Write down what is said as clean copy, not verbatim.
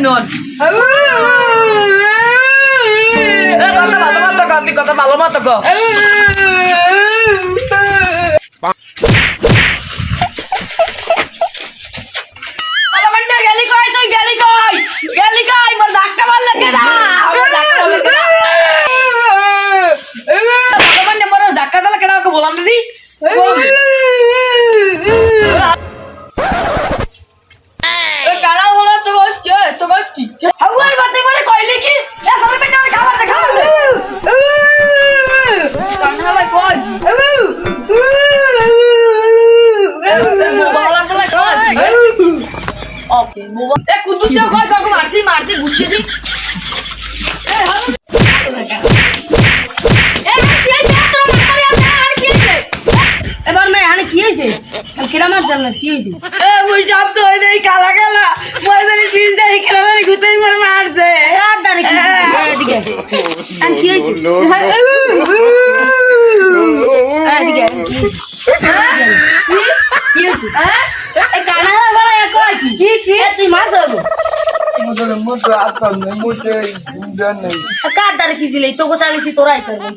নন কথা ভালো মতো গো মারতে ঘুষিয়ে দি এবার মেয়ে হানে কি হয়েছে কিরা মারছে আপনার কি হয়েছে ওই সব তো ওই দেই কালা কালা মরে ফিল দেই খেলা দেই গুতেই মার মারছে আর দাঁড়ে কি এদিকে আর কি হয়েছে এদিকে কি হয়েছে এই কানা বলা কয় কি তুই মারছ মুদ্রা আসতাম না মুদ্রা জান নাই কার দাঁড়ে কি ছিলে তো গোসালিছি তোরাই করবে